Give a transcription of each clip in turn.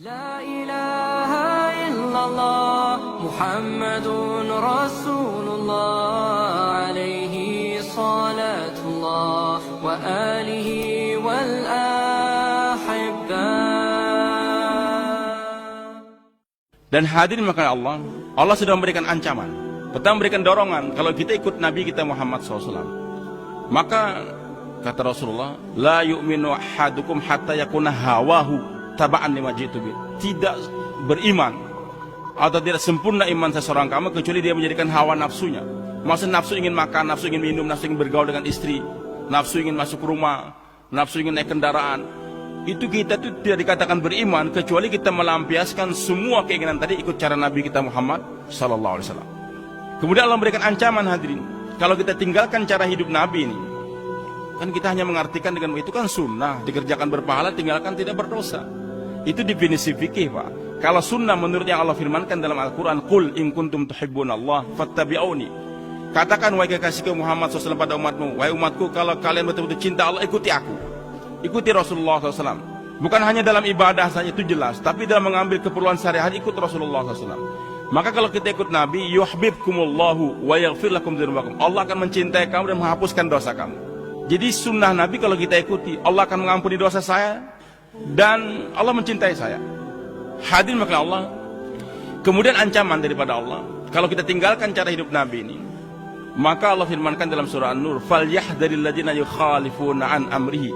La ilaha illallah Muhammadun Rasulullah alaihi salatullah wa alihi wal ahibbah. Dan hadirin maka Allah sudah memberikan ancaman. Pertama memberikan dorongan, kalau kita ikut Nabi kita Muhammad SAW, maka kata Rasulullah, la yu'minu ahadukum hatta yakuna hawahu taba'an lima jitu bi. Tidak beriman atau tidak sempurna iman seseorang kamu kecuali dia menjadikan hawa nafsunya. Maksud nafsu ingin makan, nafsu ingin minum, nafsu ingin bergaul dengan istri, nafsu ingin masuk rumah, nafsu ingin naik kendaraan. Itu kita itu tidak dikatakan beriman kecuali kita melampiaskan semua keinginan tadi ikut cara Nabi kita Muhammad sallallahu alaihi wasallam. Kemudian Allah memberikan ancaman hadirin. Kalau kita tinggalkan cara hidup Nabi ini, kan kita hanya mengartikan dengan itu kan sunnah, dikerjakan berpahala, tinggalkan tidak berdosa. Itu definisi fikih, Pak. Kalau sunnah menurut yang Allah firmankan dalam Al-Quran, Qul in kuntum tuhibbunallah fattabi'uni. Katakan wahai kekasihku Muhammad SAW pada umatmu, wahai umatku, kalau kalian betul-betul cinta Allah, ikuti aku, ikuti Rasulullah SAW. Bukan hanya dalam ibadah saja, itu jelas, tapi dalam mengambil keperluan sehari-hari ikut Rasulullah SAW. Maka kalau kita ikut Nabi, yuhibbukumullahu wa yaghfir lakum dzunubakum. Allah akan mencintai kamu dan menghapuskan dosa kamu. Jadi sunnah Nabi kalau kita ikuti, Allah akan mengampuni dosa saya dan Allah mencintai saya. Hadirin maka Allah. Kemudian ancaman daripada Allah, kalau kita tinggalkan cara hidup Nabi ini, maka Allah firmankan dalam surah An-Nur, falyahdharil ladzina yukhalifuna an amrihi.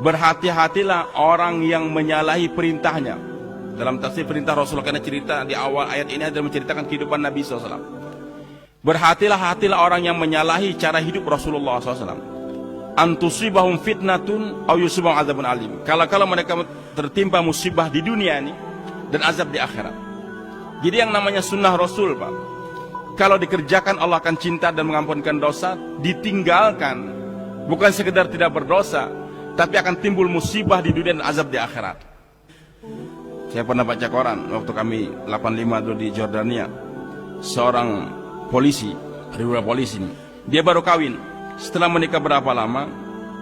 Berhati-hatilah orang yang menyalahi perintahnya. Dalam tafsir perintah Rasulullah, karena cerita di awal ayat ini adalah menceritakan kehidupan Nabi SAW. Berhati-hatilah orang yang menyalahi cara hidup Rasulullah SAW. Antusibahum fitnatun aw yusibahum azabun alim. Kalau mereka tertimpa musibah di dunia ini dan azab di akhirat. Jadi yang namanya sunnah Rasul, Pak, kalau dikerjakan Allah akan cinta dan mengampunkan dosa. Ditinggalkan bukan sekedar tidak berdosa, tapi akan timbul musibah di dunia dan azab di akhirat. Saya pernah baca koran waktu kami 85 dulu di Jordania. Seorang polisi, perwira polisi ini, dia baru kawin. Setelah menikah berapa lama,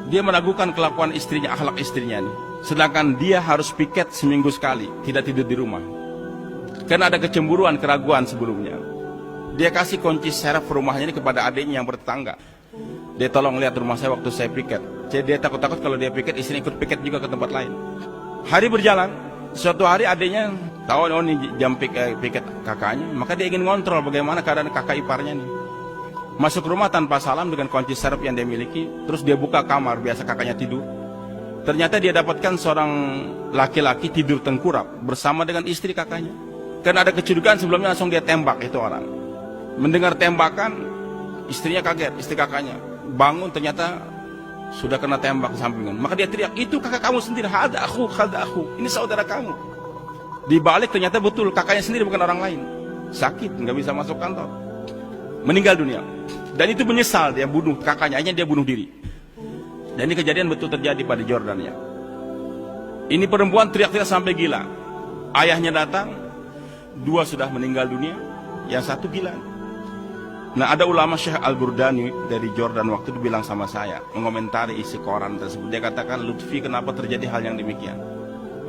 dia meragukan kelakuan istrinya, akhlak istrinya ini. Sedangkan dia harus piket seminggu sekali, tidak tidur di rumah. Karena ada kecemburuan, keraguan sebelumnya. Dia kasih kunci serep rumahnya ini kepada adiknya yang bertetangga. Dia tolong lihat rumah saya waktu saya piket. Jadi dia takut-takut kalau dia piket, istrinya ikut piket juga ke tempat lain. Hari berjalan, suatu hari adiknya tahu ini jam piket kakaknya, maka dia ingin ngontrol bagaimana keadaan kakak iparnya nih. Masuk rumah tanpa salam dengan kunci serep yang dia miliki, terus dia buka kamar biasa kakaknya tidur. Ternyata dia dapatkan seorang laki-laki tidur tengkurap bersama dengan istri kakaknya. Karena ada kecurigaan sebelumnya, langsung dia tembak itu orang. Mendengar tembakan, istrinya kaget, istri kakaknya bangun, ternyata sudah kena tembak sampingan. Maka dia teriak, itu kakak kamu sendiri, hada aku, ini saudara kamu. Dibalik ternyata betul kakaknya sendiri, bukan orang lain. Sakit, nggak bisa masuk kantor, meninggal dunia. Dan itu menyesal, dia bunuh kakaknya, akhirnya dia bunuh diri. Dan ini kejadian betul terjadi pada Jordania. Ini perempuan teriak-teriak sampai gila. Ayahnya datang, dua sudah meninggal dunia, yang satu gila. Nah, ada ulama Syekh Al-Burdani dari Jordan waktu itu bilang sama saya, mengomentari isi koran tersebut. Dia katakan, Lutfi, kenapa terjadi hal yang demikian?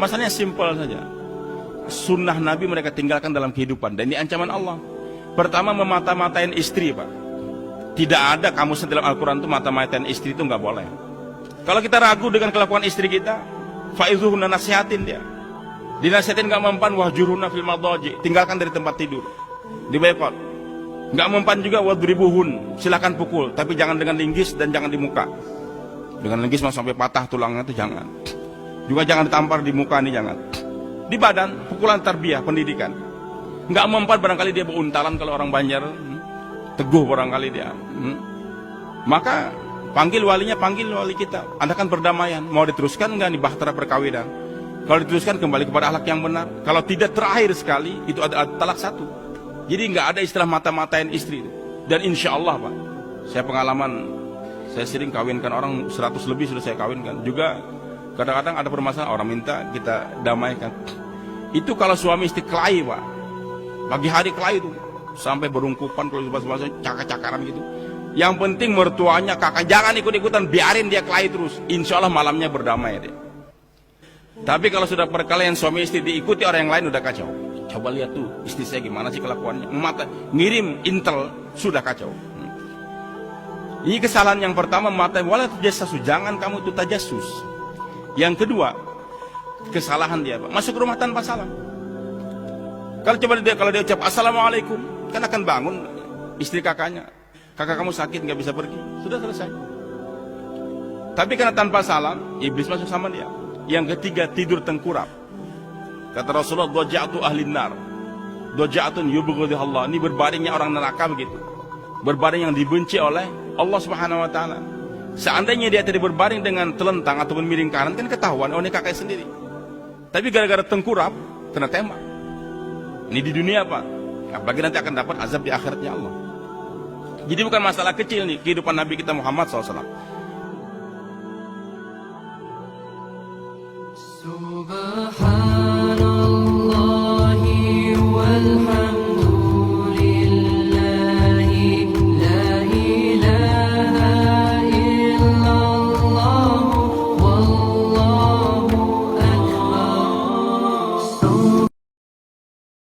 Masalahnya simpel saja. Sunnah Nabi mereka tinggalkan dalam kehidupan, dan ini ancaman Allah. Pertama, memata-matain istri, Pak. Tidak ada kamus dalam Al-Quran itu mata-matain istri, itu nggak boleh. Kalau kita ragu dengan kelakuan istri kita, faizuhunna, nasihatin dia. Dinasihatin nggak mempan, wahjurhunna fil madaji, tinggalkan dari tempat tidur, di boykot. Nggak mempan juga wadribuhun, silakan pukul, tapi jangan dengan linggis dan jangan di muka. Dengan linggis mau sampai patah tulangnya itu jangan. Juga jangan ditampar di muka nih, jangan. Di badan, pukulan tarbiyah, pendidikan. Nggak mempan barangkali dia beuntalan, kalau orang Banjar teguh barangkali dia. Maka panggil walinya, panggil wali kita, adakan perdamaian. Mau diteruskan nggak nih bahtera perkawinan? Kalau diteruskan kembali kepada akhlak yang benar. Kalau tidak, terakhir sekali itu ada talak satu. Jadi nggak ada istilah mata-matain istri. Dan insya Allah, Pak, saya pengalaman, saya sering kawinkan orang 100 lebih sudah saya kawinkan. Juga kadang-kadang ada permasalahan, orang minta kita damaikan. Itu kalau suami istri kelahi, Pak, pagi hari kelahi itu sampai berungkupan, kalau bahasa cakar-cakaran gitu. Yang penting mertuanya, kakak, jangan ikut-ikutan, biarin dia kelahi terus. Insya Allah malamnya berdamai dia. Tapi kalau sudah perkelahian suami istri diikuti orang yang lain udah kacau. Coba lihat tuh istri saya gimana sih kelakuannya. Ngirim intel sudah kacau. Ini kesalahan yang pertama, mata wala tajassus, jangan kamu itu tajassus. Yang kedua, kesalahan dia Pak, masuk rumah tanpa salam. Kalau dia ucap assalamualaikum, kan akan bangun istri kakaknya. Kakak kamu sakit nggak bisa pergi, sudah selesai. Tapi karena tanpa salam, iblis masuk sama dia. Yang ketiga, tidur tengkurap. Kata Rasulullah, doja'atu ahlin nar, doja'atun yubghidha Allah. Ini berbaringnya orang neraka begitu. Berbaring yang dibenci oleh Allah Subhanahu wa taala. Seandainya dia tidak berbaring dengan telentang ataupun miring kanan, kan ketahuan oh ini kakak sendiri. Tapi gara-gara tengkurap kena tembak. Ini di dunia Pak. Apalagi nanti akan dapat azab di akhiratnya Allah. Jadi bukan masalah kecil nih kehidupan Nabi kita Muhammad SAW. Subhan